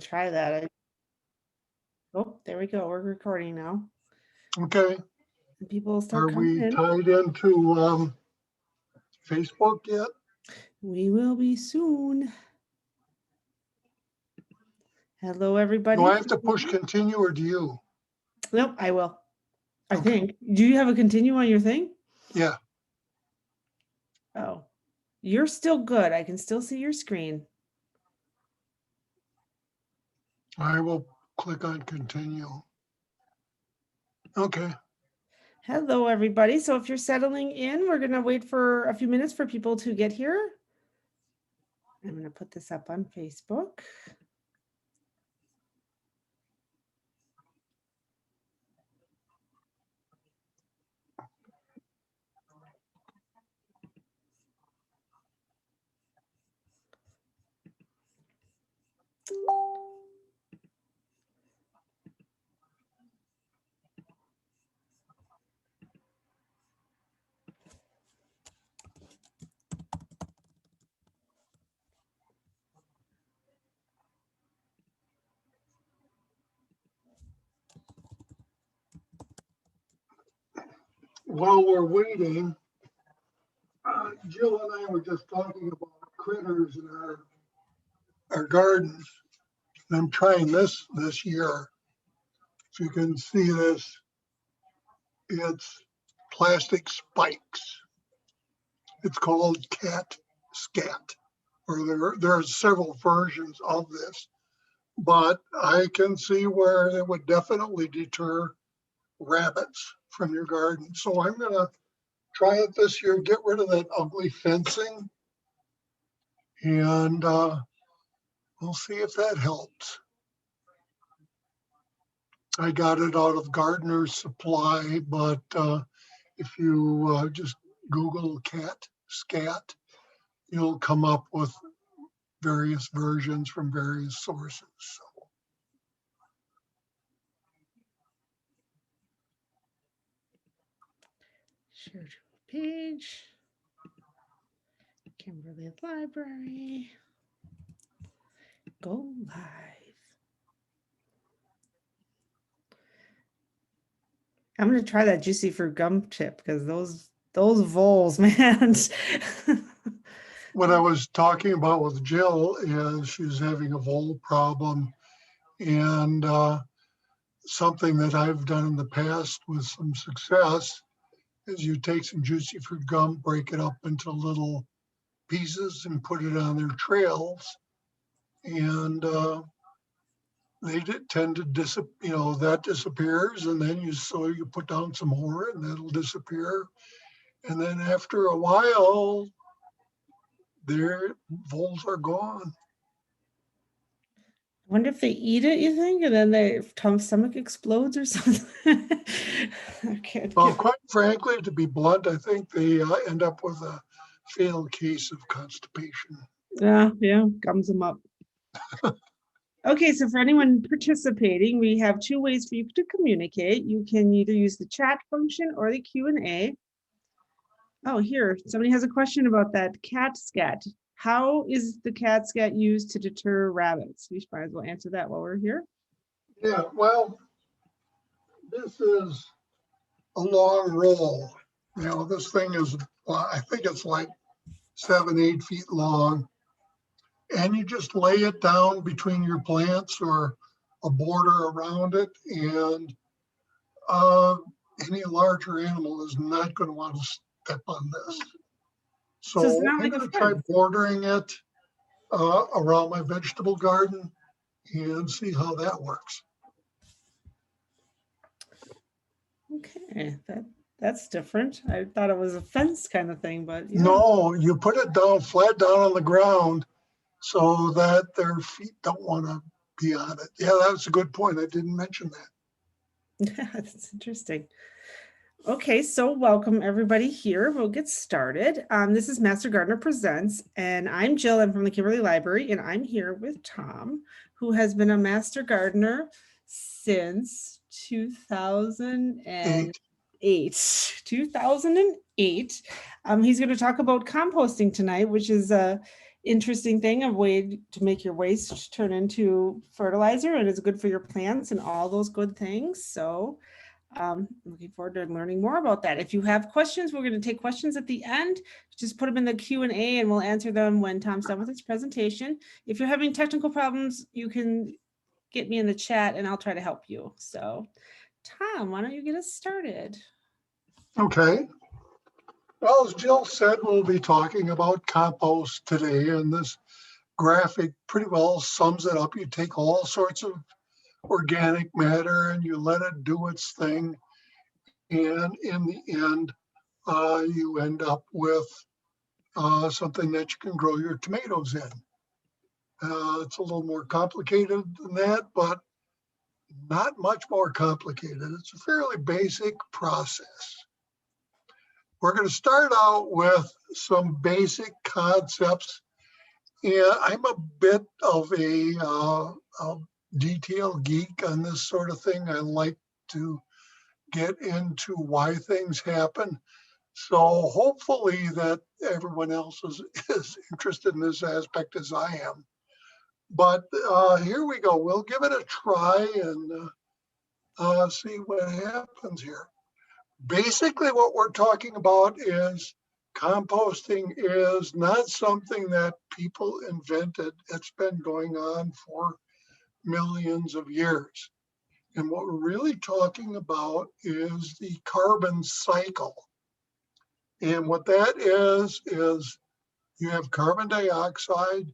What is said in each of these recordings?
Try that. Oh, there we go. We're recording now. Okay. And people will start Are coming we in. tied into Facebook yet? We will be soon. Hello, everybody. Do I have to push continue or do you? Nope, I will. I Okay. think. Do you have a continue on your thing? Yeah. Oh, you're still good. I can still see your screen. I will click on continue. Okay. Hello, everybody. So if you're settling in, we're going to wait for a few minutes for people to get here. I'm going to put this up on Facebook. While we're waiting, Jill and I were just talking about critters in our gardens. And I'm trying this year. So you can see this. It's plastic spikes. It's called cat scat. Or there are several versions of this, but I can see where it would definitely deter rabbits from your garden. So I'm gonna try it this year, get rid of that ugly fencing, and we'll see if that helps. I got it out of Gardener's Supply, but if you just Google cat scat, you'll come up with various versions from various sources. So. Share to page. Kimberly Library. Go live. I'm going to try that juicy fruit gum chip because those voles, man. What I was talking about with Jill is she's having a vole problem, and something that I've done in the past with some success is you take some juicy fruit gum, break it up into little pieces and put it on their trails, and they tend to disappear, that disappears, and then you put down some more and that'll disappear. And then after a while, their voles are gone. I wonder if they eat it, you think, and then their stomach explodes or something. Well, quite frankly, to be blunt, I think they end up with a failed case of constipation. Yeah, gums them up. Okay, so for anyone participating, we have two ways for you to communicate. You can either use the chat function or the Q&A. Oh, here, somebody has a question about that cat scat. How is the cat scat used to deter rabbits? We might as well answer that while we're here. Yeah, well, this is a long roll. This thing is, I think it's like 7-8 feet long. And you just lay it down between your plants or a border around it. And any larger animal is not going to want to step on this. So I'm going to try bordering it around my vegetable garden and see how that works. Okay, that's different. I thought it was a fence kind of thing, but yeah. No, you put it down flat down on the ground so that their feet don't want to be on it. Yeah, that's a good point. I didn't mention that. Yeah, that's interesting. Okay, so welcome everybody here. We'll get started. This is Master Gardener Presents, and I'm Jill. I'm from the Kimberly Library, and I'm here with Tom, who has been a Master Gardener since 2008. 2008. He's going to talk about composting tonight, which is interesting thing, a way to make your waste turn into fertilizer, and it's good for your plants and all those good things. So looking forward to learning more about that. If you have questions, we're going to take questions at the end. Just put them in the Q&A and we'll answer them when Tom's done with his presentation. If you're having technical problems, you can get me in the chat and I'll try to help you. So Tom, why don't you get us started? Okay. Well, as Jill said, we'll be talking about compost today, and this graphic pretty well sums it up. You take all sorts of organic matter and you let it do its thing, and in the end, you end up with something that you can grow your tomatoes in. It's a little more complicated than that, but not much more complicated. It's a fairly basic process. We're going to start out with some basic concepts. And I'm a bit of a detail geek on this sort of thing. I like to get into why things happen. So hopefully that everyone else is interested in this aspect as I am. But here we go. We'll give it a try and see what happens here. Basically, what we're talking about is composting is not something that people invented. It's been going on for millions of years. And what we're really talking about is the carbon cycle. And what that is you have carbon dioxide,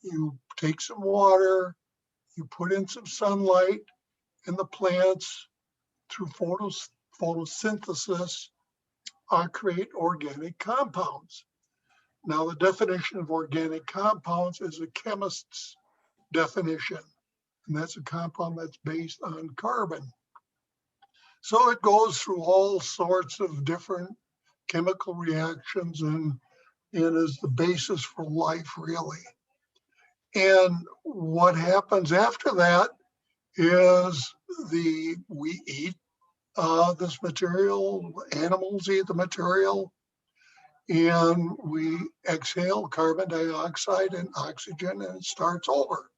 you take some water, you put in some sunlight, and the plants, through photosynthesis, create organic compounds. Now, the definition of organic compounds is a chemist's definition, and that's a compound that's based on carbon. So it goes through all sorts of different chemical reactions and is the basis for life, really. And what happens after that is we eat this material, animals eat the material, and we exhale carbon dioxide and oxygen, and it starts over.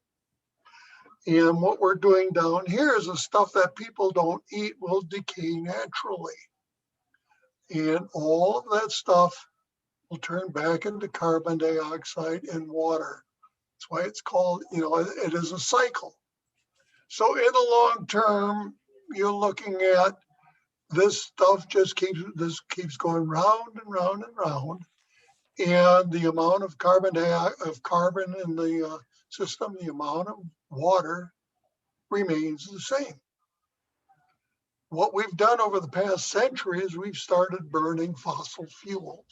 And what we're doing down here is the stuff that people don't eat will decay naturally. And all of that stuff will turn back into carbon dioxide and water. That's why it's called, it is a cycle. So in the long term, you're looking at this stuff keeps going round and round and round. And the amount of carbon in the system, the amount of water remains the same. What we've done over the past century is we've started burning fossil fuels.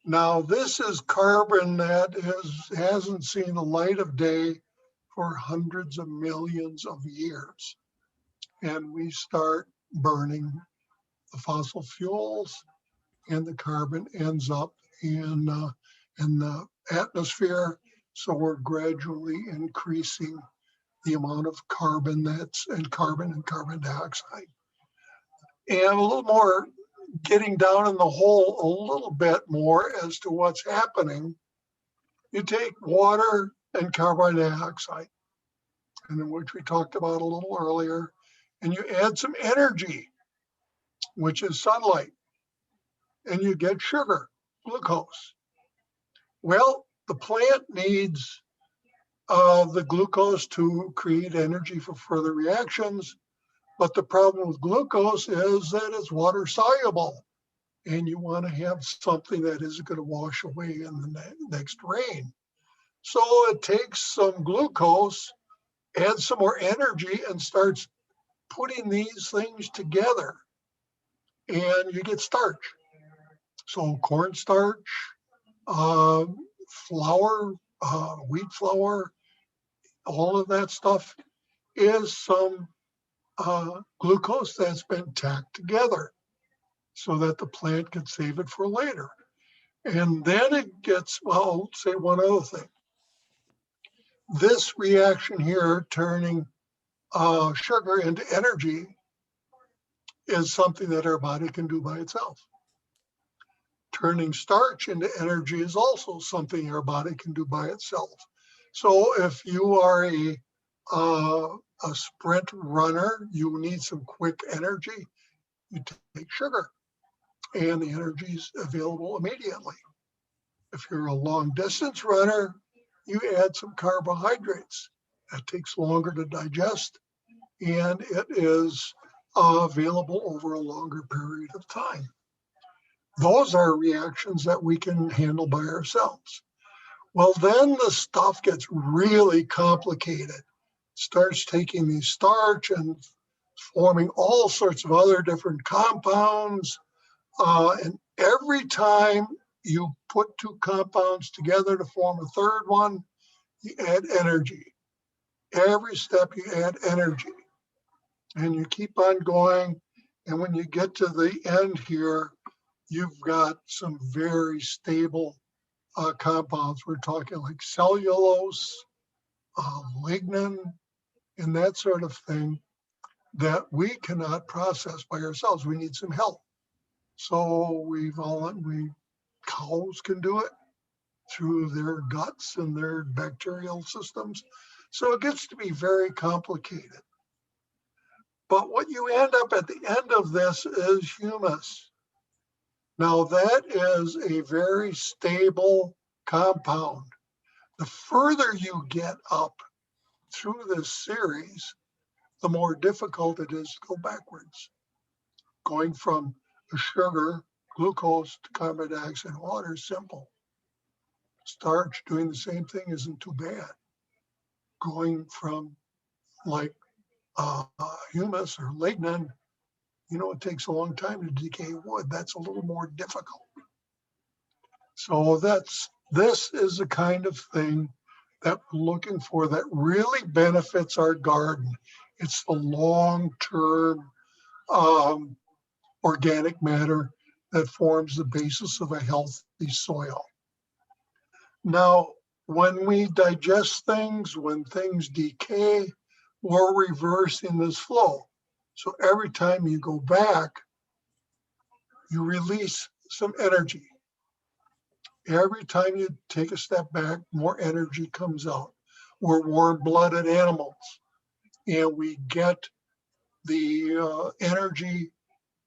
Now, this is carbon that hasn't seen the light of day for hundreds of millions of years. And we start burning the fossil fuels, and the carbon ends up in the atmosphere. So we're gradually increasing the amount of carbon and carbon dioxide. And a little more, getting down in the hole a little bit more as to what's happening. You take water and carbon dioxide, and which we talked about a little earlier, and you add some energy, which is sunlight, and you get sugar, glucose. Well, the plant needs the glucose to create energy for further reactions. But the problem with glucose is that it's water soluble, and you want to have something that isn't going to wash away in the next rain. So it takes some glucose, adds some more energy, and starts putting these things together, and you get starch. So cornstarch, flour, wheat flour, all of that stuff is some glucose that's been tacked together so that the plant can save it for later. And then it gets, well, I'll say one other thing. This reaction here, turning sugar into energy, is something that our body can do by itself. Turning starch into energy is also something our body can do by itself. So if you are a sprint runner, you need some quick energy, you take sugar and the energy is available immediately. If you're a long distance runner, you add some carbohydrates. That takes longer to digest and it is available over a longer period of time. Those are reactions that we can handle by ourselves. Well, then the stuff gets really complicated. Starts taking the starch and forming all sorts of other different compounds. And every time you put two compounds together to form a third one, you add energy. Every step you add energy. And you keep on going. And when you get to the end here, you've got some very stable compounds. We're talking like cellulose, lignin, and that sort of thing that we cannot process by ourselves. We need some help. So cows can do it through their guts and their bacterial systems. So it gets to be very complicated. But what you end up at the end of this is humus. Now that is a very stable compound. The further you get up through this series, the more difficult it is to go backwards. Going from a sugar, glucose to carbon dioxide and water is simple. Starch doing the same thing isn't too bad. Going from like humus or lignin, it takes a long time to decay wood. That's a little more difficult. So this is the kind of thing that we're looking for that really benefits our garden. It's the long-term organic matter that forms the basis of a healthy soil. Now, when we digest things, when things decay, we're reversing this flow. So every time you go back, you release some energy. Every time you take a step back, more energy comes out. We're warm-blooded animals, and we get the energy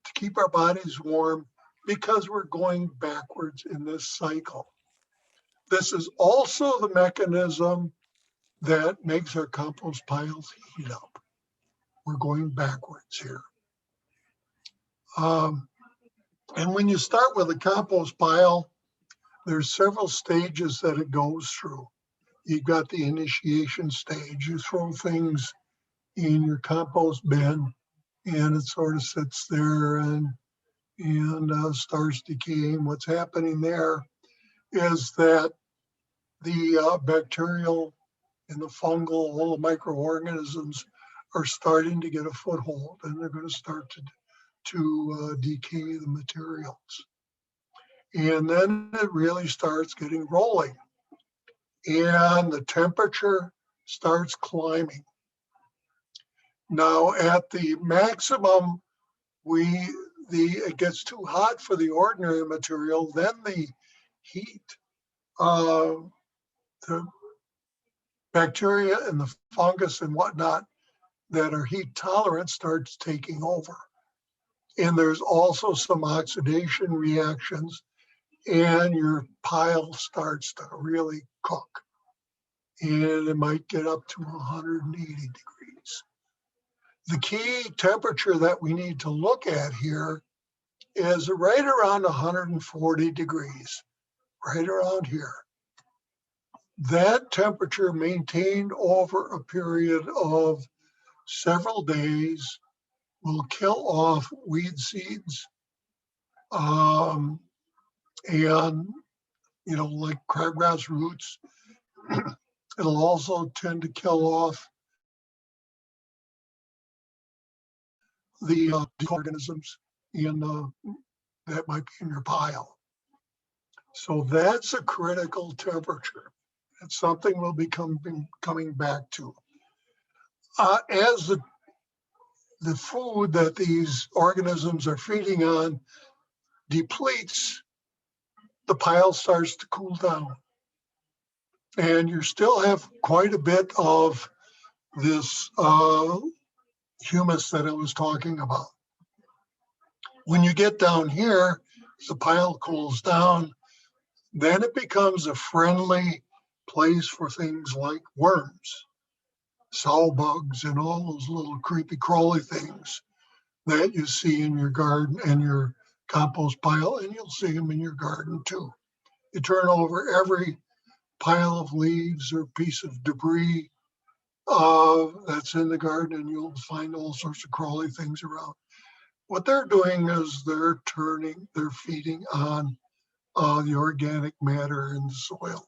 to keep our bodies warm because we're going backwards in this cycle. This is also the mechanism that makes our compost piles heat up. We're going backwards here. And when you start with a compost pile, there's several stages that it goes through. You've got the initiation stage. You throw things in your compost bin and it sort of sits there and starts decaying. What's happening there is that the bacterial and the fungal, all the microorganisms are starting to get a foothold and they're going to start to decay the materials. And then it really starts getting rolling and the temperature starts climbing. Now at the maximum, it gets too hot for the ordinary material, then the heat, the bacteria and the fungus and whatnot that are heat tolerant starts taking over. And there's also some oxidation reactions and your pile starts to really cook. And it might get up to 180 degrees. The key temperature that we need to look at here is right around 140 degrees, right around here. That temperature maintained over a period of several days will kill off weed seeds and, like crabgrass roots. It'll also tend to kill off the organisms that might be in your pile. So that's a critical temperature. It's something we'll be coming back to. As the food that these organisms are feeding on depletes, the pile starts to cool down. And you still have quite a bit of this humus that I was talking about. When you get down here, the pile cools down, then it becomes a friendly place for things like worms, sow bugs, and all those little creepy crawly things that you see in your garden and your compost pile, and you'll see them in your garden too. You turn over every pile of leaves or piece of debris that's in the garden, and you'll find all sorts of crawly things around. What they're doing is they're feeding on the organic matter in the soil.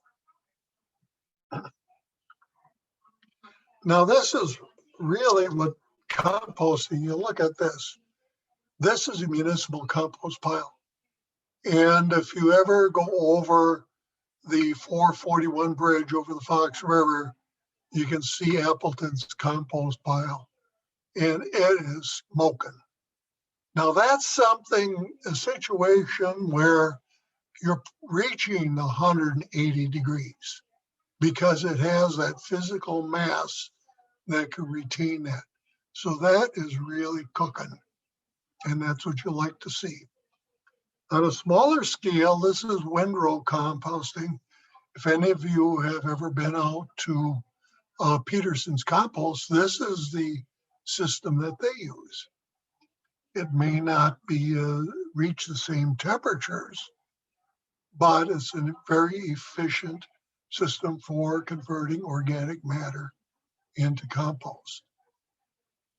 Now, this is really what composting, you look at this. This is a municipal compost pile. And if you ever go over the 441 bridge over the Fox River, you can see Appleton's compost pile, and it is smoking. Now that's something, a situation where you're reaching the 180 degrees because it has that physical mass that can retain that. So that is really cooking, and that's what you like to see. On a smaller scale, this is windrow composting. If any of you have ever been out to Peterson's Compost, this is the system that they use. It may not be reach the same temperatures, but it's a very efficient system for converting organic matter into compost.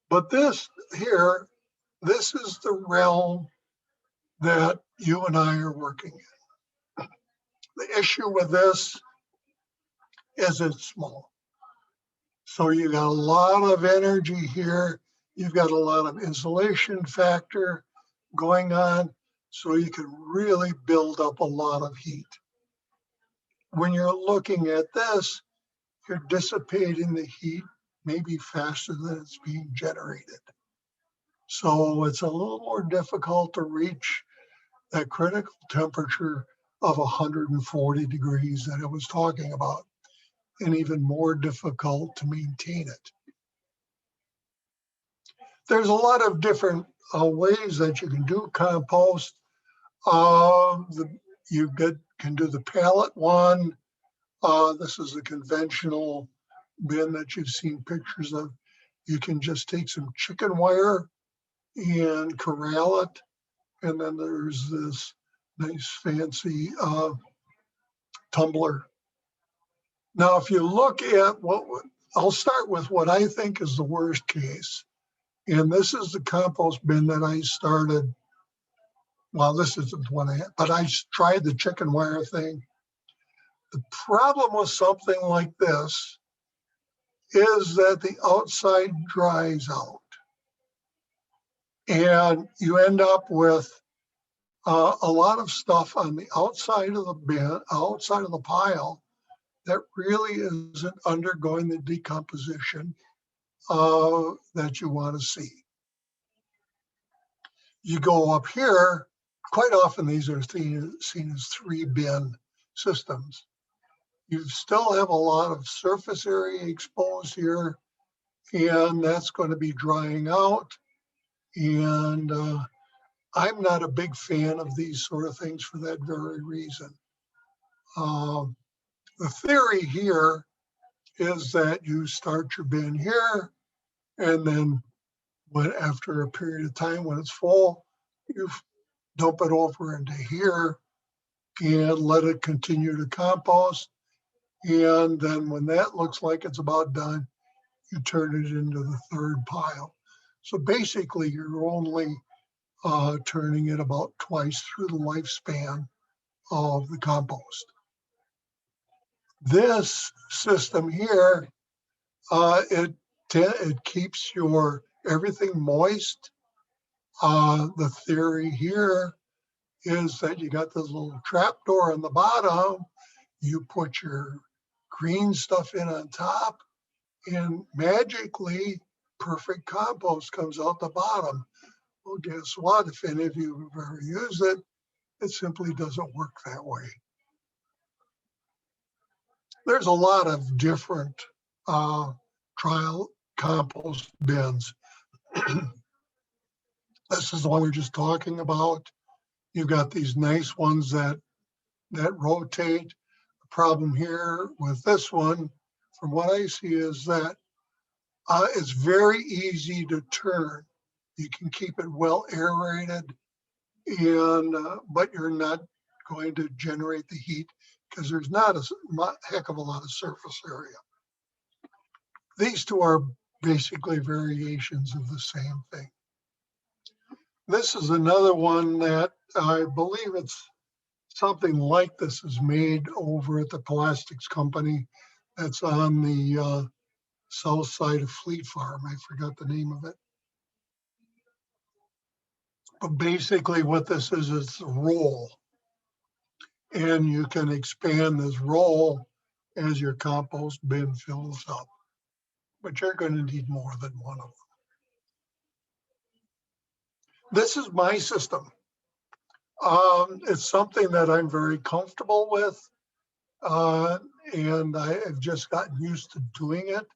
But this here, this is the realm that you and I are working in. The issue with this is it's small. So you got a lot of energy here. You've got a lot of insulation factor going on, so you can really build up a lot of heat. When you're looking at this, you're dissipating the heat maybe faster than it's being generated. So it's a little more difficult to reach that critical temperature of 140 degrees that I was talking about, and even more difficult to maintain it. There's a lot of different ways that you can do compost. You can do the pallet one. This is a conventional bin that you've seen pictures of. You can just take some chicken wire and corral it. And then there's this nice fancy tumbler. Now, if you look at I'll start with what I think is the worst case. And this is the compost bin that I started. Well, this isn't one I had, but I tried the chicken wire thing. The problem with something like this is that the outside dries out. And you end up with a lot of stuff on the outside of the bin, outside of the pile, that really isn't undergoing the decomposition that you want to see. You go up here, quite often these are seen as 3-bin systems. You still have a lot of surface area exposed here, and that's going to be drying out. And I'm not a big fan of these sort of things for that very reason. The theory here is that you start your bin here, and then after a period of time when it's full, you dump it over into here and let it continue to compost. And then when that looks like it's about done, you turn it into the third pile. So basically you're only turning it about twice through the lifespan of the compost. This system here, it keeps everything moist. The theory here is that you got this little trap door on the bottom. You put your green stuff in on top, and magically perfect compost comes out the bottom. Well, guess what? If any of you have ever used it, it simply doesn't work that way. There's a lot of different trial compost bins. This is the one we we're just talking about. You've got these nice ones that rotate. The problem here with this one, from what I see, is that it's very easy to turn. You can keep it well aerated, and but you're not going to generate the heat because there's not a heck of a lot of surface area. These two are basically variations of the same thing. This is another one that I believe it's something like this is made over at the plastics company that's on the south side of Fleet Farm. I forgot the name of it. But basically what this is a roll. And you can expand this roll as your compost bin fills up. But you're going to need more than one of them. This is my system. It's something that I'm very comfortable with. And I've just gotten used to doing it.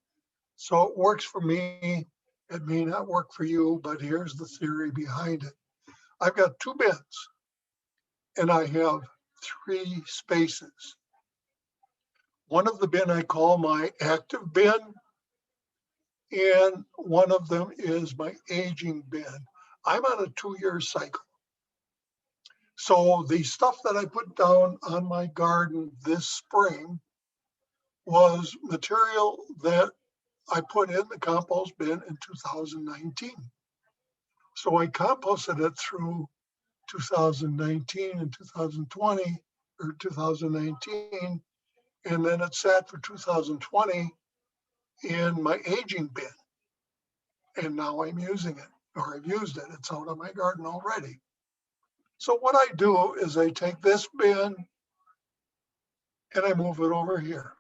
So it works for me. It may not work for you, but here's the theory behind it. I've got two bins and I have 3 spaces. One of the bin I call my active bin, and one of them is my aging bin. I'm on a 2-year cycle. So the stuff that I put down on my garden this spring was material that I put in the compost bin in 2019. So I composted it through 2019 and 2020, or 2019, and then it sat for 2020 in my aging bin. And now I'm using it, or I've used it. It's out of my garden already. So what I do is I take this bin and I move it over here.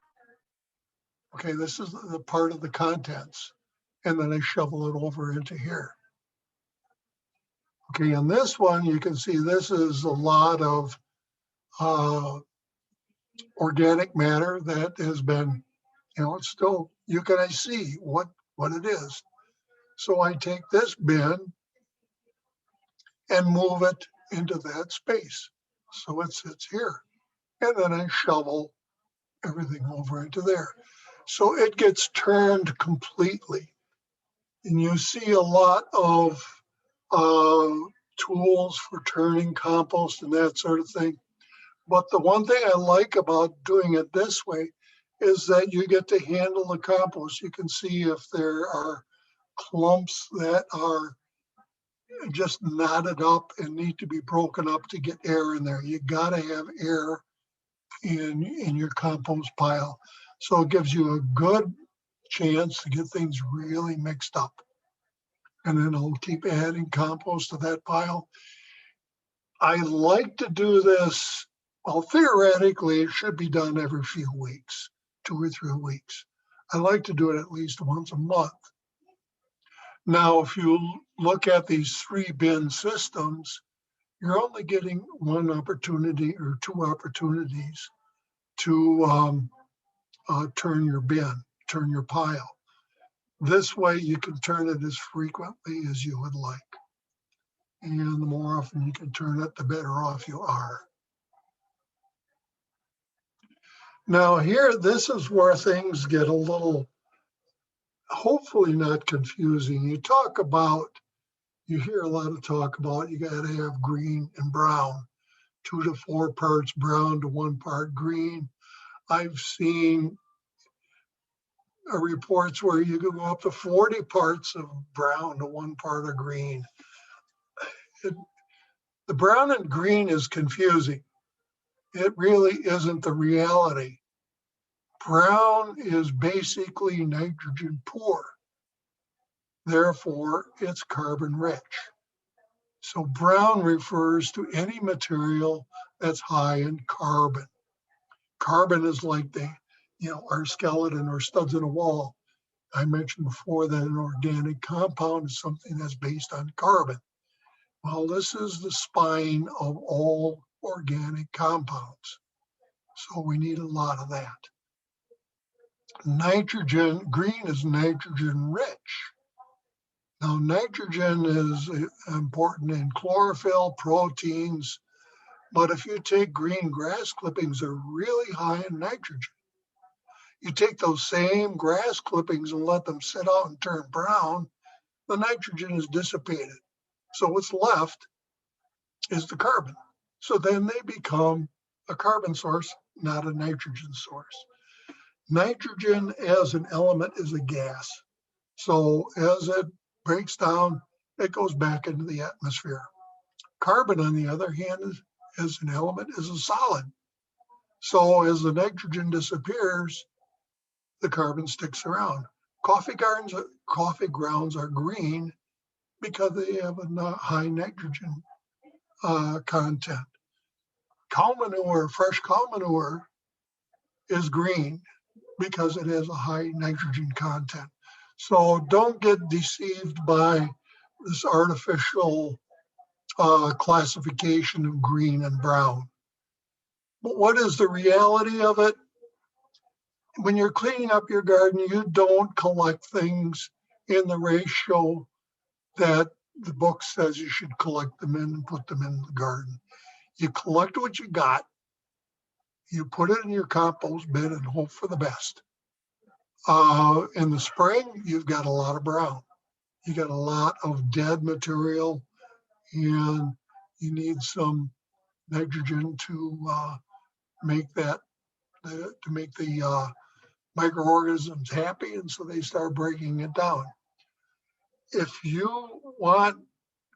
Okay, this is the part of the contents. And then I shovel it over into here. Okay, on this one, you can see this is a lot of organic matter that has been, it's still, you can see what it is. So I take this bin and move it into that space. So it sits here. And then I shovel everything over into there. So it gets turned completely. And you see a lot of tools for turning compost and that sort of thing. But the one thing I like about doing it this way is that you get to handle the compost. You can see if there are clumps that are just knotted up and need to be broken up to get air in there. You got to have air in your compost pile. So it gives you a good chance to get things really mixed up. And then I'll keep adding compost to that pile. I like to do this, well, theoretically, it should be done every few weeks, 2 or 3 weeks. I like to do it at least once a month. Now, if you look at these 3 bin systems, you're only getting 1 opportunity or 2 opportunities to turn your bin, turn your pile. This way you can turn it as frequently as you would like. And the more often you can turn it, the better off you are. Now here, this is where things get a little, hopefully not confusing. You hear a lot of talk about you got to have green and brown, 2 to 4 parts brown to 1 part green. I've seen reports where you can go up to 40 parts of brown to 1 part of green. The brown and green is confusing. It really isn't the reality. Brown is basically nitrogen poor. Therefore, it's carbon rich. So brown refers to any material that's high in carbon. Carbon is like our skeleton or studs in a wall. I mentioned before that an organic compound is something that's based on carbon. Well, this is the spine of all organic compounds. So we need a lot of that. Nitrogen, green is nitrogen rich. Now, nitrogen is important in chlorophyll, proteins, but if you take green grass clippings, they're really high in nitrogen. You take those same grass clippings and let them sit out and turn brown, the nitrogen is dissipated. So what's left is the carbon. So then they become a carbon source, not a nitrogen source. Nitrogen as an element is a gas. So as it breaks down, it goes back into the atmosphere. Carbon, on the other hand, as an element, is a solid. So as the nitrogen disappears, the carbon sticks around. Coffee grounds are green because they have a high nitrogen content. Cow manure, fresh cow manure, is green because it has a high nitrogen content. So don't get deceived by this artificial classification of green and brown. But what is the reality of it? When you're cleaning up your garden, you don't collect things in the ratio that the book says you should collect them in and put them in the garden. You collect what you got, you put it in your compost bin and hope for the best. In the spring, you've got a lot of brown. You got a lot of dead material, and you need some nitrogen to make that to make the microorganisms happy, and so they start breaking it down. If you want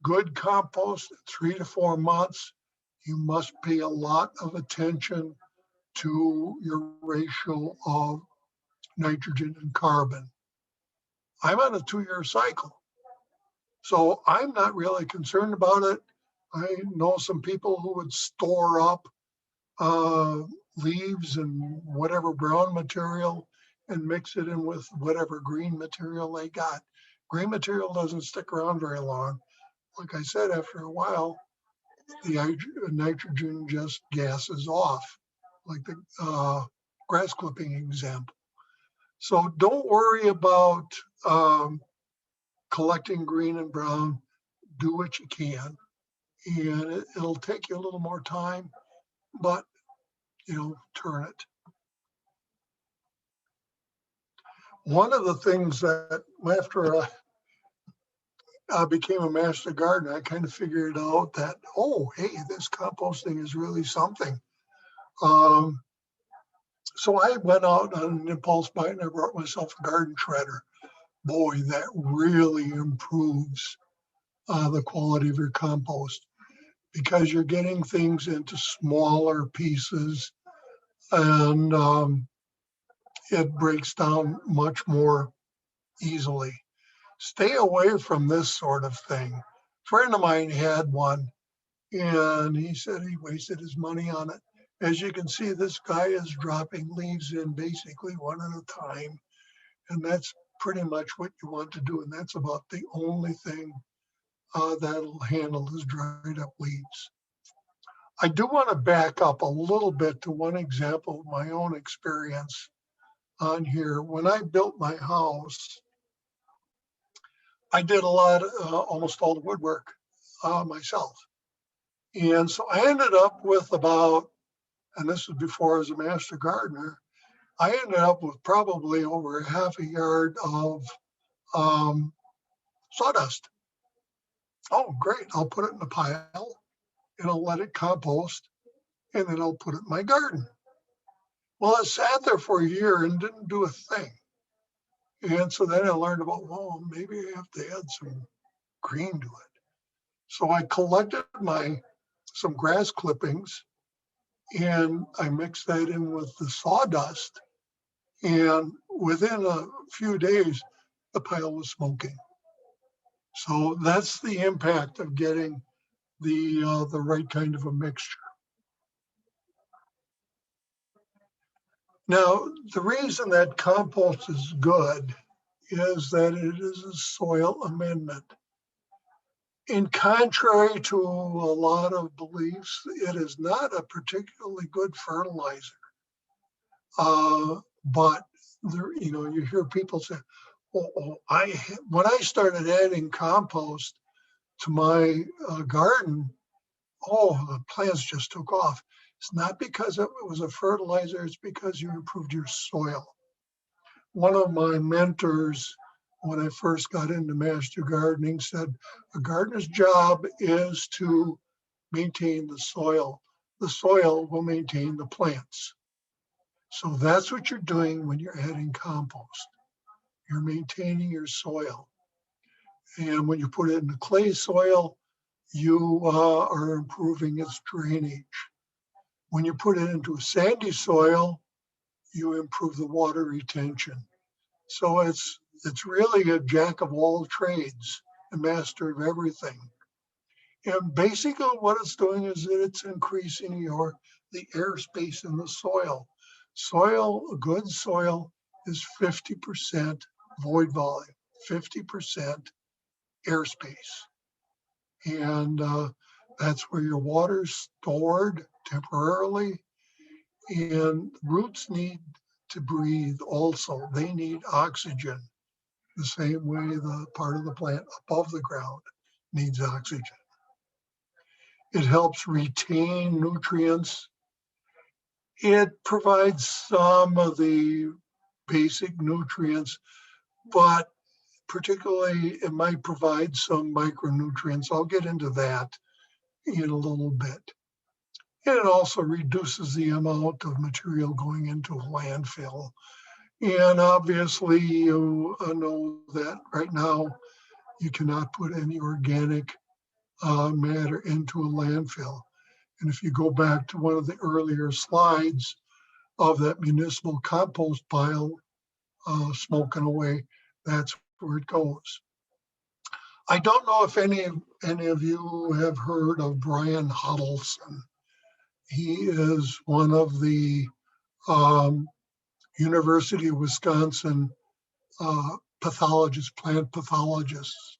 good compost in 3 to 4 months, you must pay a lot of attention to your ratio of nitrogen and carbon. I'm on a 2-year cycle, so I'm not really concerned about it. I know some people who would store up leaves and whatever brown material and mix it in with whatever green material they got. Green material doesn't stick around very long. Like I said, after a while, the nitrogen just gases off, like the grass clipping example. So don't worry about collecting green and brown. Do what you can, and it'll take you a little more time, but turn it. One of the things that after I became a master gardener, I kind of figured out that, oh, hey, this composting is really something. So I went out on an impulse buy and I brought myself a garden shredder. Boy, that really improves the quality of your compost because you're getting things into smaller pieces and it breaks down much more easily. Stay away from this sort of thing. A friend of mine had one and he said he wasted his money on it. As you can see, this guy is dropping leaves in basically one at a time. And that's pretty much what you want to do. And that's about the only thing that'll handle his dried up leaves. I do want to back up a little bit to one example of my own experience on here. When I built my house, I did almost all the woodwork myself. And so I ended up with about, and this was before I was a master gardener, I ended up with probably over half a yard of sawdust. Oh, great. I'll put it in a pile and I'll let it compost and then I'll put it in my garden. Well, it sat there for a year and didn't do a thing. And so then I learned about, well, maybe I have to add some green to it. So I collected some grass clippings and I mixed that in with the sawdust. And within a few days, the pile was smoking. So that's the impact of getting the right kind of a mixture. Now, the reason that compost is good is that it is a soil amendment. In contrary to a lot of beliefs, it is not a particularly good fertilizer. But there, you know, you hear people say, oh, when I started adding compost to my garden, oh, the plants just took off. It's not because it was a fertilizer, it's because you improved your soil. One of my mentors, when I first got into master gardening, said a gardener's job is to maintain the soil. The soil will maintain the plants. So that's what you're doing when you're adding compost. You're maintaining your soil. And when you put it in the clay soil, you are improving its drainage. When you put it into a sandy soil, you improve the water retention. So it's really a jack of all trades, a master of everything. And basically what it's doing is that it's increasing the airspace in the soil. A good soil is 50% void volume, 50% airspace. And that's where your water's stored temporarily. And roots need to breathe also. They need oxygen the same way the part of the plant above the ground needs oxygen. It helps retain nutrients. It provides some of the basic nutrients, but particularly it might provide some micronutrients. I'll get into that in a little bit. And it also reduces the amount of material going into a landfill. And obviously you know that right now you cannot put any organic matter into a landfill. And if you go back to one of the earlier slides of that municipal compost pile smoking away, that's where it goes. I don't know if any of you have heard of Brian Huddleston. He is one of the University of Wisconsin plant pathologists.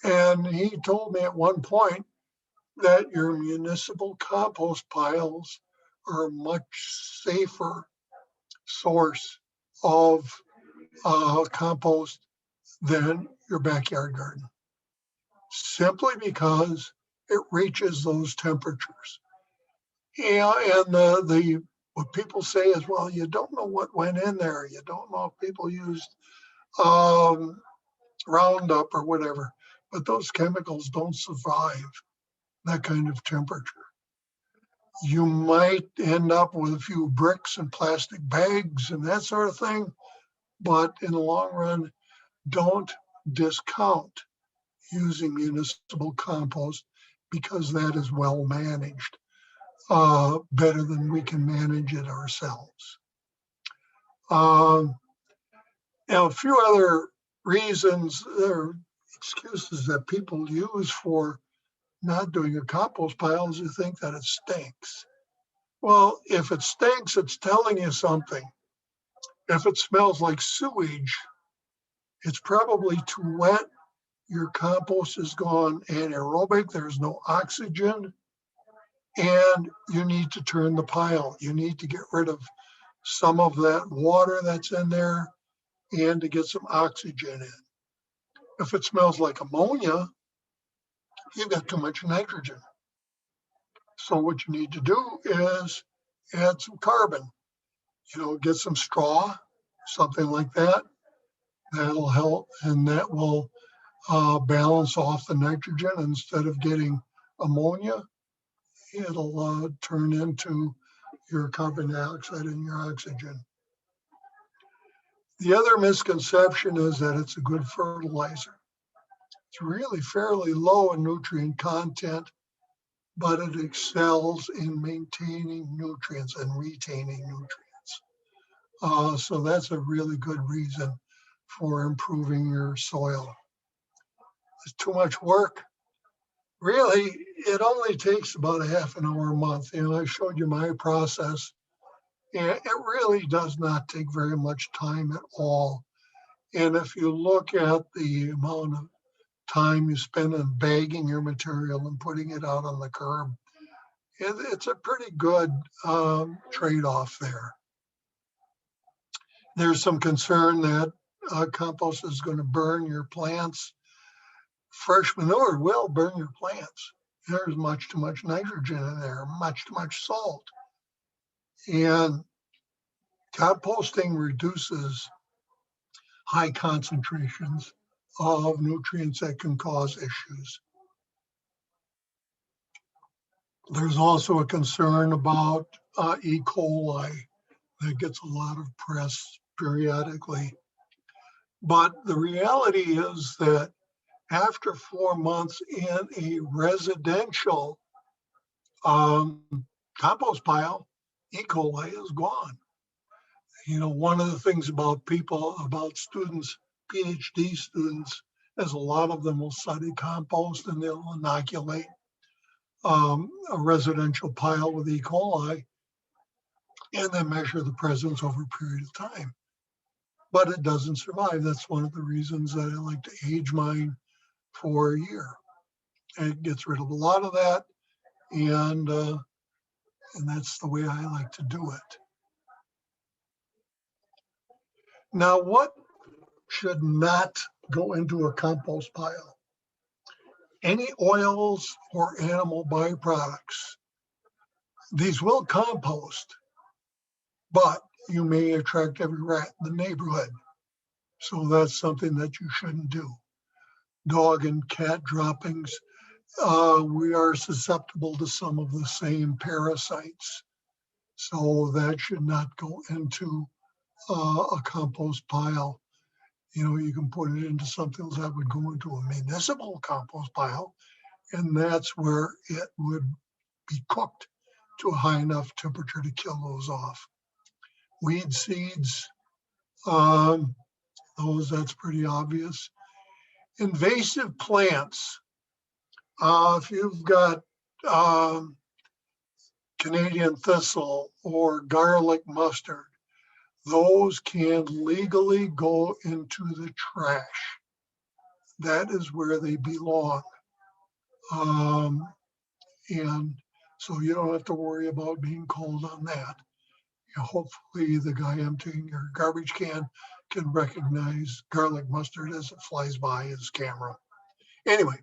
And he told me at one point that your municipal compost piles are a much safer source of compost than your backyard garden, simply because it reaches those temperatures. Yeah, and what people say is, well, you don't know what went in there. You don't know if people used Roundup or whatever, but those chemicals don't survive that kind of temperature. You might end up with a few bricks and plastic bags and that sort of thing, but in the long run, don't discount using municipal compost because that is well managed, better than we can manage it ourselves. Now, a few other reasons or excuses that people use for not doing a compost pile is to think that it stinks. Well, if it stinks, it's telling you something. If it smells like sewage, it's probably too wet. Your compost has gone anaerobic. There's no oxygen. And you need to turn the pile. You need to get rid of some of that water that's in there and to get some oxygen in. If it smells like ammonia, you've got too much nitrogen. So what you need to do is add some carbon. Get some straw, something like that. That'll help, and that will balance off the nitrogen. Instead of getting ammonia, it'll turn into your carbon dioxide and your oxygen. The other misconception is that it's a good fertilizer. It's really fairly low in nutrient content, but it excels in maintaining nutrients and retaining nutrients. So that's a really good reason for improving your soil. It's too much work. Really, it only takes about a half an hour a month. I showed you my process. And it really does not take very much time at all. And if you look at the amount of time you spend on bagging your material and putting it out on the curb, it's a pretty good trade-off there. There's some concern that compost is going to burn your plants. Fresh manure will burn your plants. There's much too much nitrogen in there, much too much salt. And composting reduces high concentrations of nutrients that can cause issues. There's also a concern about E. coli that gets a lot of press periodically. But the reality is that after 4 months in a residential compost pile, E. coli is gone. You know, one of the things about students, PhD students, is a lot of them will study compost and they'll inoculate a residential pile with E. coli and then measure the presence over a period of time. But it doesn't survive. That's one of the reasons that I like to age mine for a year. And it gets rid of a lot of that, and that's the way I like to do it. Now, what should not go into a compost pile? Any oils or animal byproducts. These will compost, but you may attract every rat in the neighborhood. So that's something that you shouldn't do. Dog and cat droppings, we are susceptible to some of the same parasites. So that should not go into a compost pile. You know, you can put it into something that would go into a municipal compost pile, and that's where it would be cooked to a high enough temperature to kill those off. Weed seeds, that's pretty obvious. Invasive plants. If you've got Canadian thistle or garlic mustard, those can legally go into the trash. That is where they belong. And so you don't have to worry about being called on that. Hopefully the guy emptying your garbage can recognize garlic mustard as it flies by his camera. Anyway,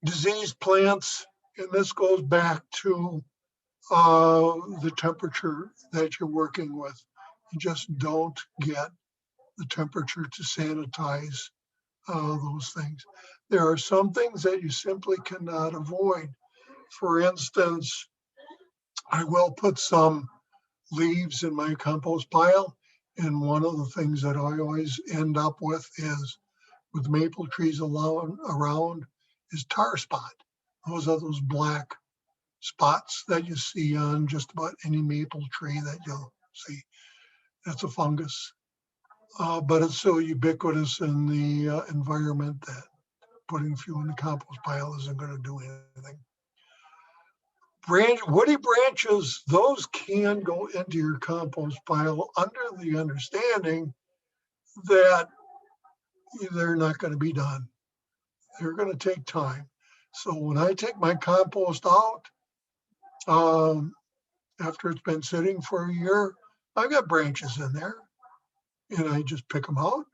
diseased plants, and this goes back to the temperature that you're working with. You just don't get the temperature to sanitize those things. There are some things that you simply cannot avoid. For instance, I will put some leaves in my compost pile, and one of the things that I always end up with is, with maple trees around, is tar spot. Those are those black spots that you see on just about any maple tree that you'll see. That's a fungus, but it's so ubiquitous in the environment that putting a few in the compost pile isn't going to do anything. Woody branches, those can go into your compost pile under the understanding that they're not going to be done. They're going to take time. So when I take my compost out, after it's been sitting for a year, I've got branches in there, and I just pick them out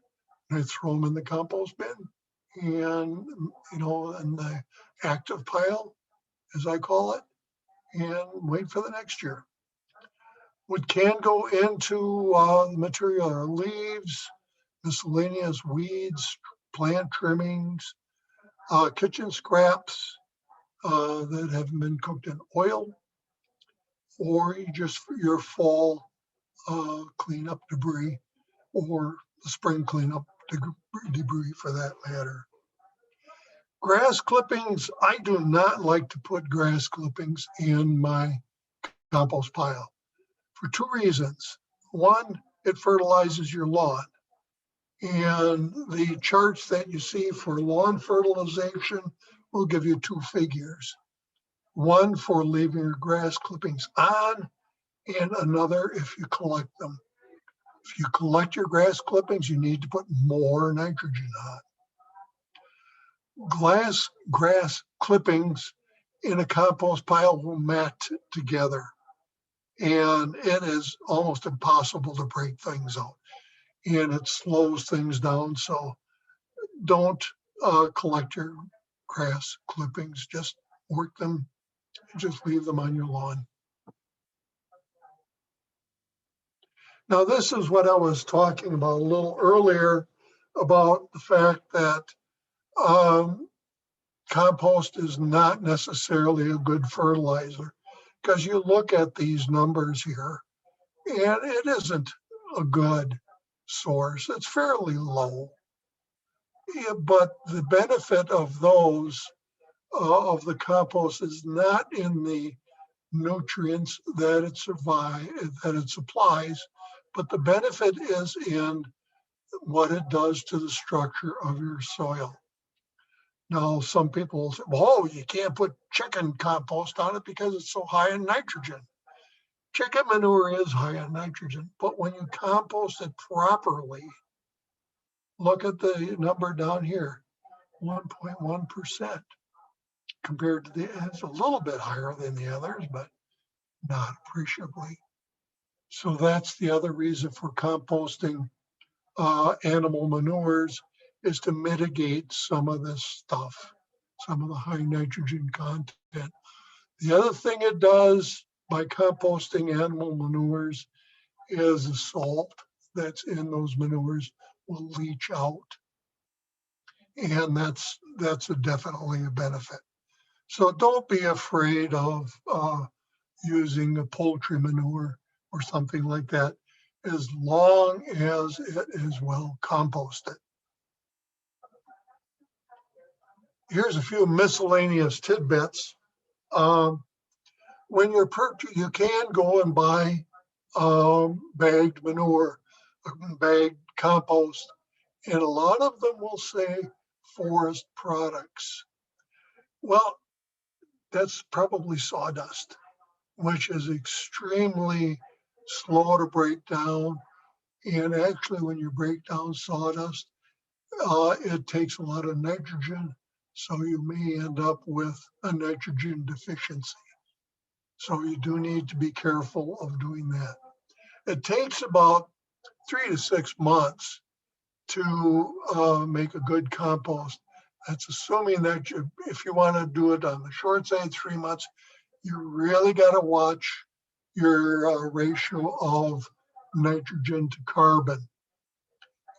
and I throw them in the compost bin, and in the active pile, as I call it, and wait for the next year. What can go into the material are leaves, miscellaneous weeds, plant trimmings, kitchen scraps that haven't been cooked in oil, or your fall cleanup debris, or the spring cleanup debris for that matter. Grass clippings, I do not like to put grass clippings in my compost pile for two reasons. One, it fertilizes your lawn. And the charts that you see for lawn fertilization will give you two figures. One for leaving your grass clippings on, and another if you collect them. If you collect your grass clippings, you need to put more nitrogen on. Grass clippings in a compost pile will mat together, and it is almost impossible to break things out. and it slows things down. So don't collect your grass clippings, just work them, just leave them on your lawn. Now, this is what I was talking about a little earlier about the fact that compost is not necessarily a good fertilizer, because you look at these numbers here and it isn't a good source. It's fairly low. Yeah, but the benefit of those, of the compost, is not in the nutrients that it supplies, but the benefit is in what it does to the structure of your soil. Now, some people will say, "Whoa, you can't put chicken compost on it because it's so high in nitrogen." Chicken manure is high in nitrogen, but when you compost it properly, look at the number down here, 1.1%, compared to it's a little bit higher than the others, but not appreciably. So that's the other reason for composting animal manures, is to mitigate some of this stuff, some of the high nitrogen content. The other thing it does by composting animal manures is the salt that's in those manures will leach out. And that's definitely a benefit. So don't be afraid of using a poultry manure or something like that, as long as it is well composted. Here's a few miscellaneous tidbits. When you're you can go and buy bagged manure, bagged compost, and a lot of them will say forest products. Well, that's probably sawdust, which is extremely slow to break down. And actually, when you break down sawdust, it takes a lot of nitrogen, so you may end up with a nitrogen deficiency. So you do need to be careful of doing that. It takes about 3 to 6 months to make a good compost. That's assuming that if you want to do it on the short side, 3 months, you really got to watch your ratio of nitrogen to carbon.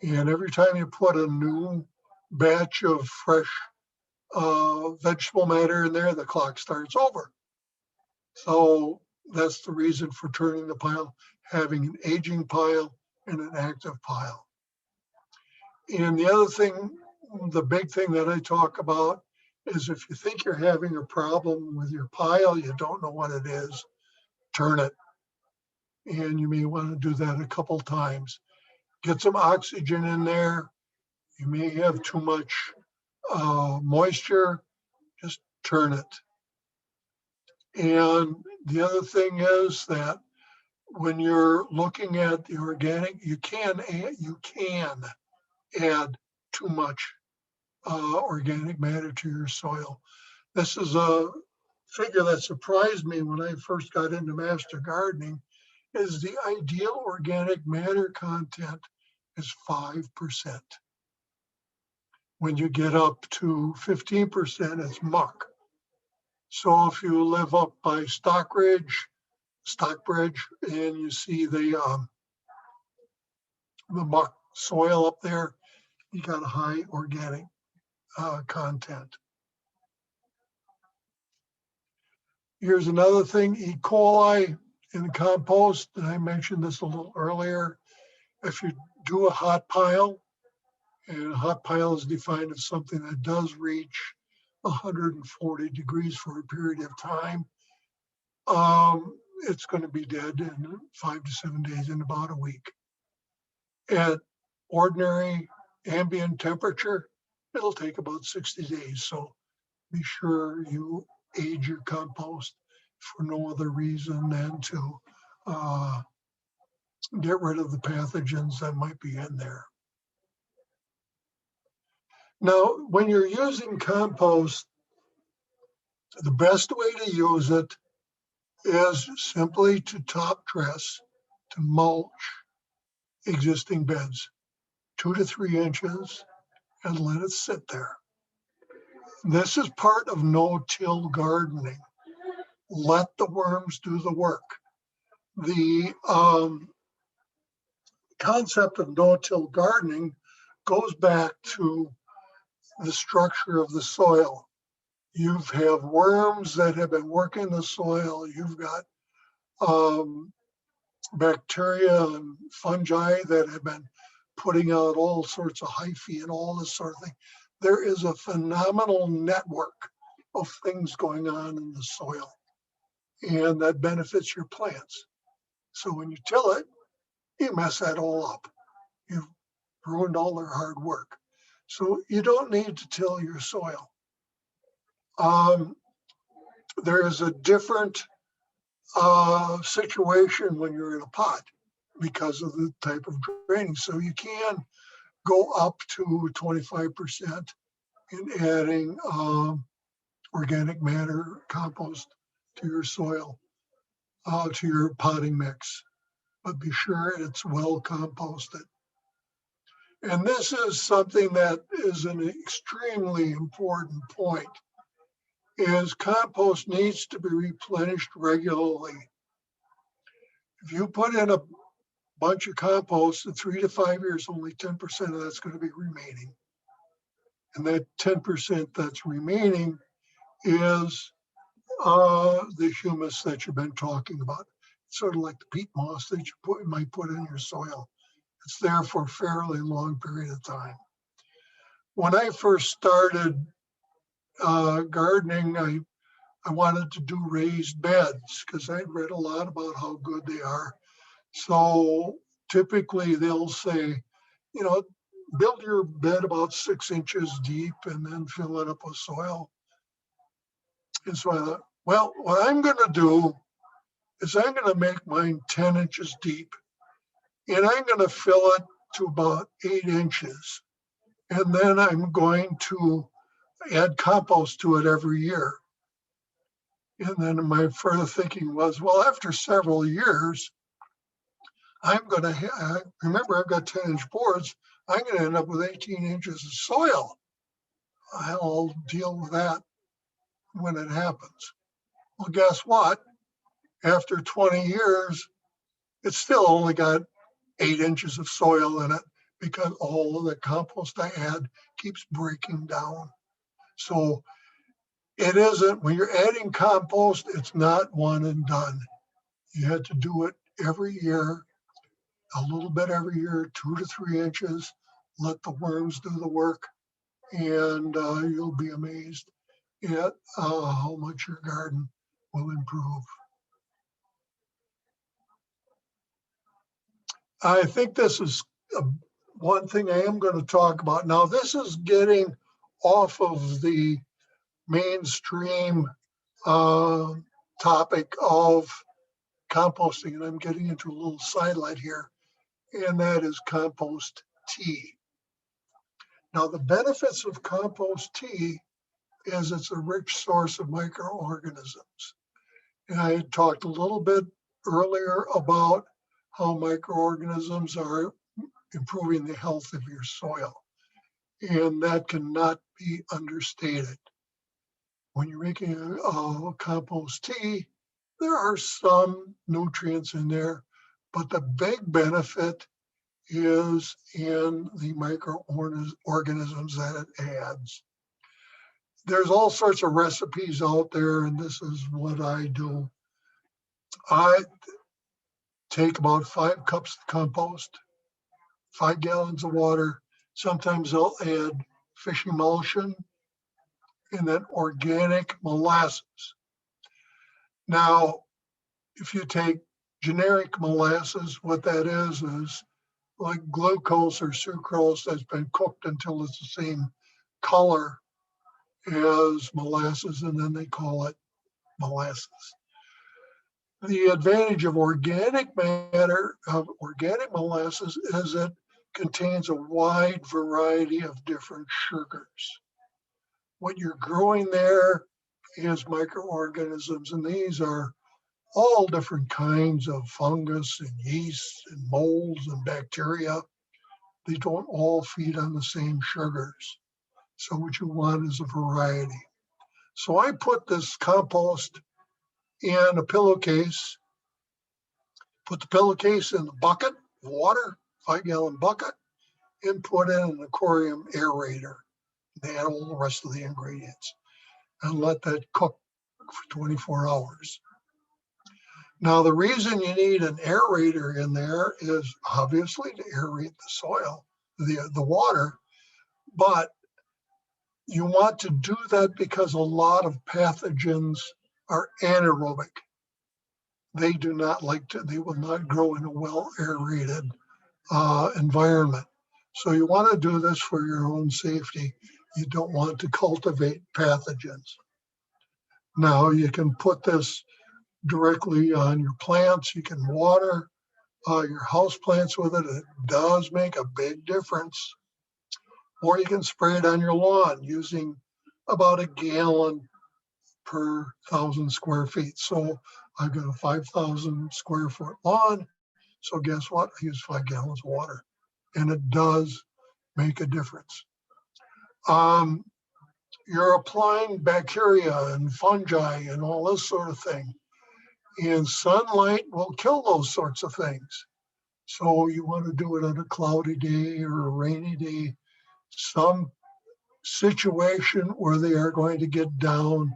And every time you put a new batch of fresh vegetable matter in there, the clock starts over. So that's the reason for turning the pile, having an aging pile and an active pile. And the other thing, the big thing that I talk about, is if you think you're having a problem with your pile, you don't know what it is, turn it. And you may want to do that a couple times. Get some oxygen in there. You may have too much moisture, just turn it. And the other thing is that when you're looking at the organic, you can add too much organic matter to your soil. This is a figure that surprised me when I first got into master gardening, is the ideal organic matter content is 5%. When you get up to 15%, it's muck. So if you live up by Stockbridge, and you see the muck soil up there, you got a high organic content. Here's another thing, E. coli in compost, and I mentioned this a little earlier. If you do a hot pile, and a hot pile is defined as something that does reach 140 degrees for a period of time, it's going to be dead in 5 to 7 days, in about a week. At ordinary ambient temperature, it'll take about 60 days. So be sure you age your compost for no other reason than to get rid of the pathogens that might be in there. Now, when you're using compost, the best way to use it is simply to top dress, to mulch existing beds. 2 to 3 inches, and let it sit there. This is part of no-till gardening. Let the worms do the work. The concept of no-till gardening goes back to the structure of the soil. You have worms that have been working the soil. You've got bacteria and fungi that have been putting out all sorts of hyphae and all this sort of thing. There is a phenomenal network of things going on in the soil, and that benefits your plants. So when you till it, you mess that all up. You've ruined all their hard work. So you don't need to till your soil. There is a different situation when you're in a pot because of the type of draining. So you can go up to 25% in adding organic matter compost to your soil, to your potting mix, but be sure it's well composted. And this is something that is an extremely important point, is compost needs to be replenished regularly. If you put in a bunch of compost in 3 to 5 years, only 10% of that's going to be remaining. And that 10% that's remaining is the humus that you've been talking about. It's sort of like the peat moss that you might put in your soil. It's there for a fairly long period of time. When I first started gardening, I wanted to do raised beds because I'd read a lot about how good they are. So typically they'll say, you know, build your bed about 6 inches deep and then fill it up with soil. And so I thought, well, what I'm going to do is I'm going to make mine 10 inches deep, and I'm going to fill it to about 8 inches. And then I'm going to add compost to it every year. And then my further thinking was, well, after several years, I'm going to remember I've got 10-inch boards. I'm going to end up with 18 inches of soil. I'll deal with that when it happens. Well, guess what? After 20 years, it's still only got 8 inches of soil in it because all of the compost I add keeps breaking down. So it isn't, when you're adding compost, it's not one and done. You have to do it every year, a little bit every year, 2 to 3 inches. Let the worms do the work, and you'll be amazed at how much your garden will improve. I think this is one thing I am going to talk about. Now, this is getting off of the mainstream topic of composting, and I'm getting into a little sidelight here, and that is compost tea. Now, the benefits of compost tea is it's a rich source of microorganisms. And I had talked a little bit earlier about how microorganisms are improving the health of your soil. And that cannot be understated. When you're making a compost tea, there are some nutrients in there, but the big benefit is in the microorganisms that it adds. There's all sorts of recipes out there, and this is what I do. I take about 5 cups of compost, 5 gallons of water. Sometimes I'll add fish emulsion and then organic molasses. Now, if you take generic molasses, what that is like glucose or sucrose that's been cooked until it's the same color as molasses, and then they call it molasses. The advantage of organic matter, of organic molasses, is it contains a wide variety of different sugars. What you're growing there is microorganisms, and these are all different kinds of fungus and yeast and molds and bacteria. they don't all feed on the same sugars. So what you want is a variety. So I put this compost in a pillowcase, put the pillowcase in the bucket of water, 5-gallon bucket, and put in an aquarium aerator. They add all the rest of the ingredients and let that cook for 24 hours. Now, the reason you need an aerator in there is obviously to aerate the soil, the water, but you want to do that because a lot of pathogens are anaerobic. They do not like to, they will not grow in a well aerated environment. So you want to do this for your own safety. You don't want to cultivate pathogens. Now you can put this directly on your plants. You can water your house plants with it. It does make a big difference. Or you can spray it on your lawn using about a gallon per 1,000 square feet. So I've got a 5,000 square foot lawn. So guess what? I use 5 gallons of water, and it does make a difference. You're applying bacteria and fungi and all this sort of thing. And sunlight will kill those sorts of things. So you want to do it on a cloudy day or a rainy day, some situation where they are going to get down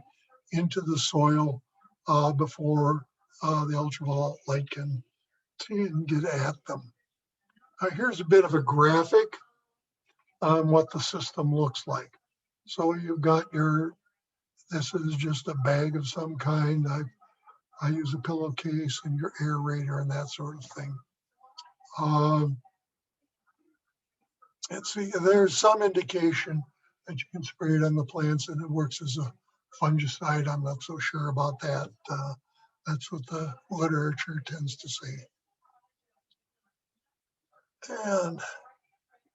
into the soil before the ultraviolet light can get at them. Here's a bit of a graphic on what the system looks like. So you've got this is just a bag of some kind. I use a pillowcase and your aerator and that sort of thing. Let's see, there's some indication that you can spray it on the plants and it works as a fungicide. I'm not so sure about that. That's what the literature tends to say. And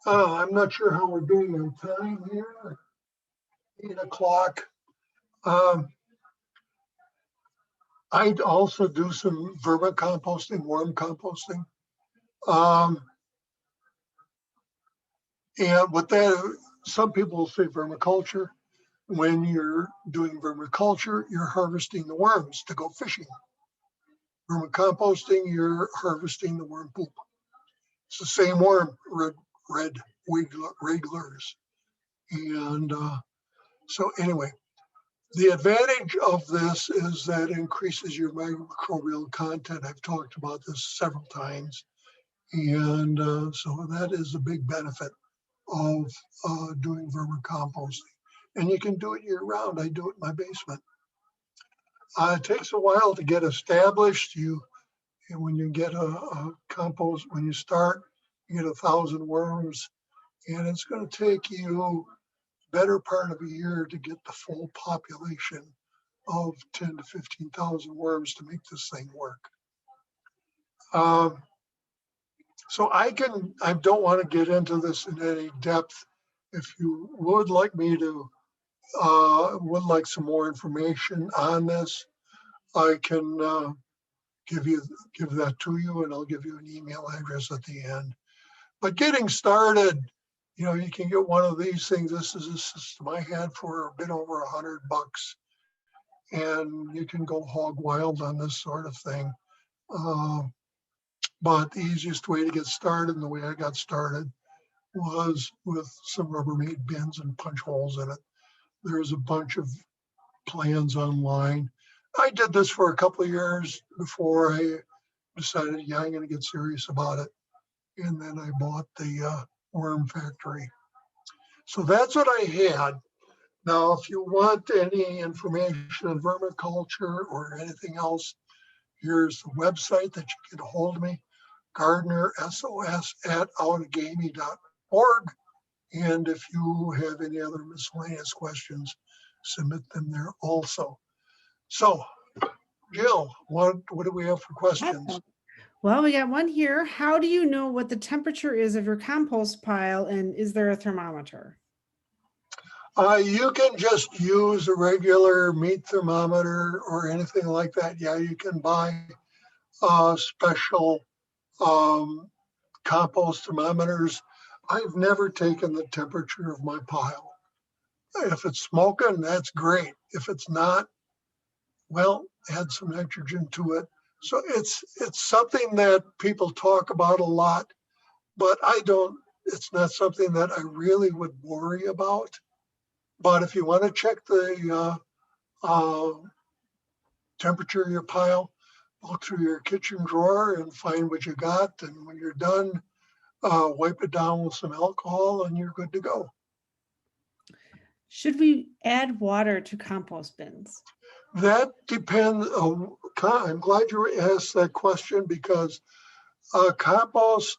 I'm not sure how we're doing on time here. 8 o'clock. I'd also do some vermicomposting, worm composting. And with that, some people will say vermiculture. When you're doing vermiculture, you're harvesting the worms to go fishing. Vermicomposting, you're harvesting the worm poop. It's the same worm, red regulars. And so anyway, the advantage of this is that it increases your microbial content. I've talked about this several times. And so that is a big benefit of doing vermicomposting. And you can do it year round. I do it in my basement. It takes a while to get established. And when you get a compost, when you start, you get 1,000 worms, and it's going to take you better part of a year to get the full population of 10 to 15,000 worms to make this thing work. So I don't want to get into this in any depth. If you would like me to, would like some more information on this, I can give that to you, and I'll give you an email address at the end. But getting started, you can get one of these things. This is a system I had for a bit over $100, and you can go hog wild on this sort of thing. But the easiest way to get started, and the way I got started, was with some Rubbermaid bins and punch holes in it. There's a bunch of plans online. I did this for a couple of years before I decided, yeah, I'm going to get serious about it. And then I bought the worm factory. So that's what I had. Now, if you want any information on vermiculture or anything else, here's the website that you can get a hold of me, gardenersos@outagamey.org. And if you have any other miscellaneous questions, submit them there also. So, Jill, what do we have for questions? Well, we got one here. How do you know what the temperature is of your compost pile, and is there a thermometer? You can just use a regular meat thermometer or anything like that. Yeah, you can buy special compost thermometers. I've never taken the temperature of my pile. If it's smoking, that's great. If it's not, well, add some nitrogen to it. So it's something that people talk about a lot, but it's not something that I really would worry about. But if you want to check the temperature of your pile, look through your kitchen drawer and find what you got. And when you're done, wipe it down with some alcohol and you're good to go. Should we add water to compost bins? That depends. I'm glad you asked that question because compost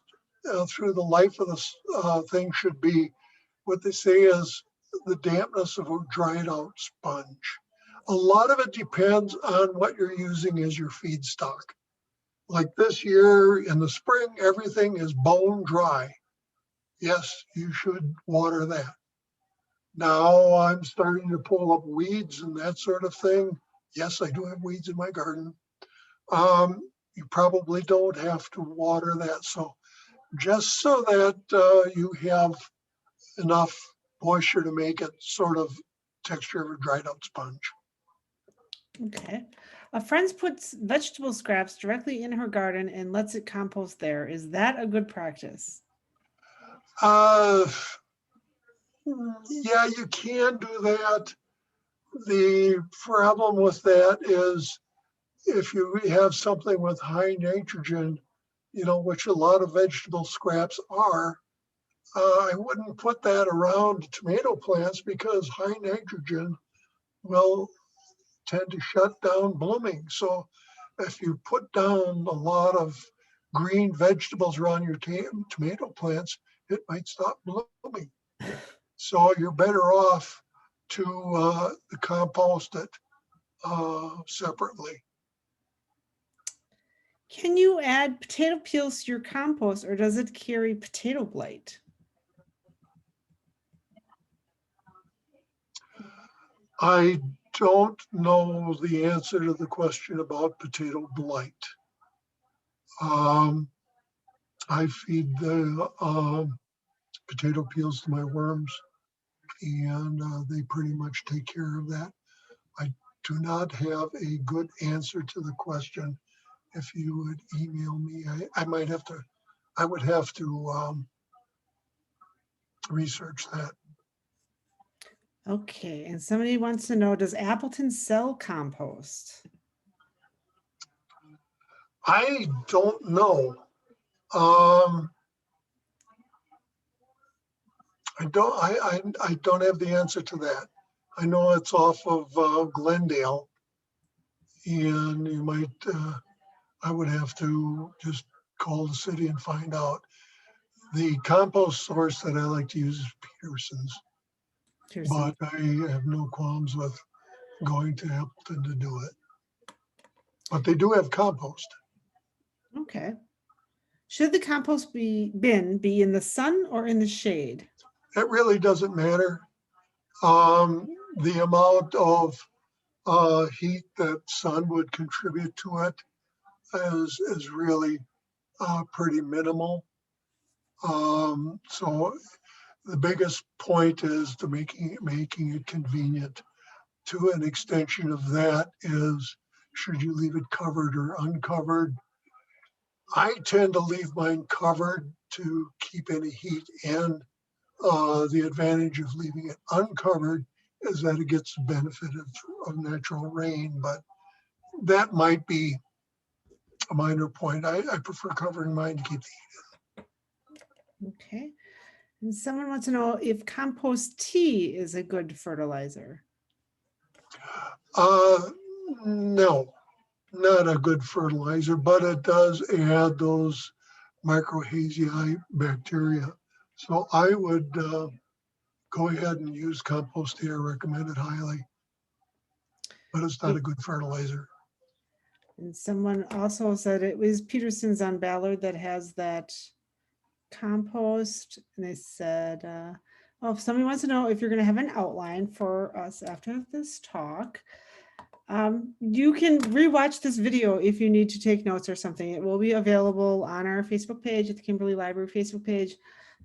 through the life of the thing should be what they say is the dampness of a dried out sponge. A lot of it depends on what you're using as your feedstock. Like this year in the spring, everything is bone dry. Yes, you should water that. Now I'm starting to pull up weeds and that sort of thing. Yes, I do have weeds in my garden. You probably don't have to water that. So just so that you have enough moisture to make it sort of texture of a dried out sponge. Okay. A friend puts vegetable scraps directly in her garden and lets it compost there. Is that a good practice? Yeah, you can do that. The problem with that is if you have something with high nitrogen, which a lot of vegetable scraps are, I wouldn't put that around tomato plants because high nitrogen will tend to shut down blooming. So if you put down a lot of green vegetables around your tomato plants, it might stop blooming. So you're better off to compost it separately. Can you add potato peels to your compost or does it carry potato blight? I don't know the answer to the question about potato blight. I feed the potato peels to my worms and they pretty much take care of that. I do not have a good answer to the question. If you would email me, I would have to research that. Okay, and somebody wants to know, does Appleton sell compost? I don't know. I don't have the answer to that. I know it's off of Glendale, and you might. I would have to just call the city and find out. The compost source that I like to use is Peterson's, but I have no qualms with going to Appleton to do it. But they do have compost. Okay. Should the compost bin be in the sun or in the shade? It really doesn't matter. The amount of heat that sun would contribute to it is really pretty minimal. So the biggest point is to making it convenient. To an extension of that is, should you leave it covered or uncovered? I tend to leave mine covered to keep any heat in. The advantage of leaving it uncovered is that it gets the benefit of natural rain, but that might be a minor point. I prefer covering mine to keep the heat in. Okay. And someone wants to know if compost tea is a good fertilizer. No, not a good fertilizer, but it does add those microhazii bacteria. So I would go ahead and use compost tea. I recommend it highly, but it's not a good fertilizer. And someone also said it was Peterson's on Ballard that has that compost. And they said, if somebody wants to know if you're going to have an outline for us after this talk, you can rewatch this video if you need to take notes or something. It will be available on our Facebook page at the Kimberly Library Facebook page.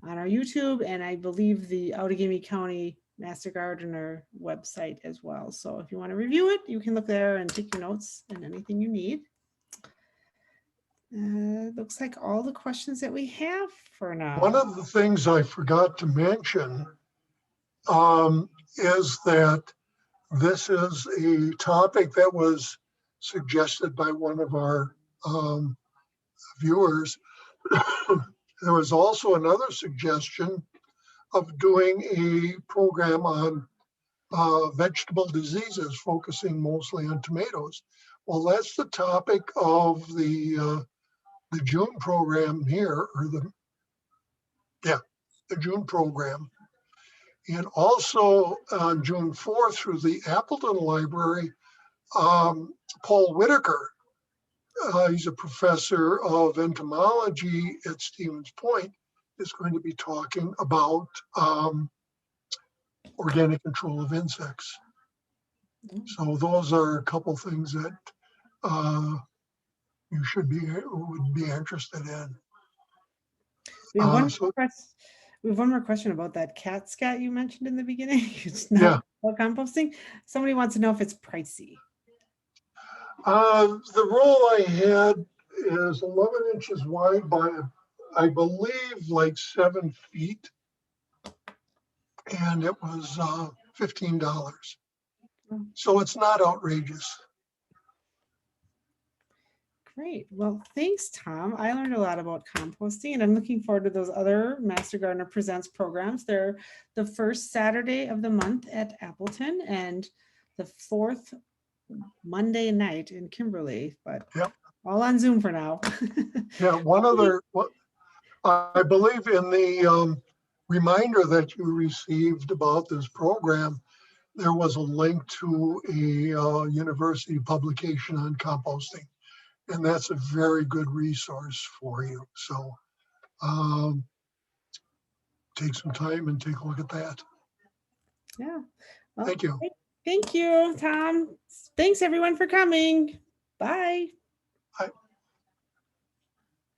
on our YouTube, and I believe the Outagamie County Master Gardener website as well. So if you want to review it, you can look there and take your notes and anything you need. Looks like all the questions that we have for now. One of the things I forgot to mention is that this is a topic that was suggested by one of our viewers. There was also another suggestion of doing a program on vegetable diseases, focusing mostly on tomatoes. Well, that's the topic of the June program here, or the June program. And also on June 4th through the Appleton Library, Paul Whitaker, he's a professor of entomology at Stevens Point, is going to be talking about organic control of insects. So those are a couple things that you would be interested in. We have one more question about that cat scat you mentioned in the beginning. It's not about composting. Somebody wants to know if it's pricey. The roll I had is 11 inches wide by, I believe, like 7 feet. And it was $15. So it's not outrageous. Great. Well, thanks, Tom. I learned a lot about composting, and I'm looking forward to those other Master Gardener Presents programs. They're the first Saturday of the month at Appleton and the fourth Monday night in Kimberly, but all on Zoom for now. Yeah, one other, I believe in the reminder that you received about this program, there was a link to a university publication on composting. And that's a very good resource for you. So take some time and take a look at that. Yeah. Well, thank you. Thank you, Tom. Thanks everyone for coming. Bye. Bye.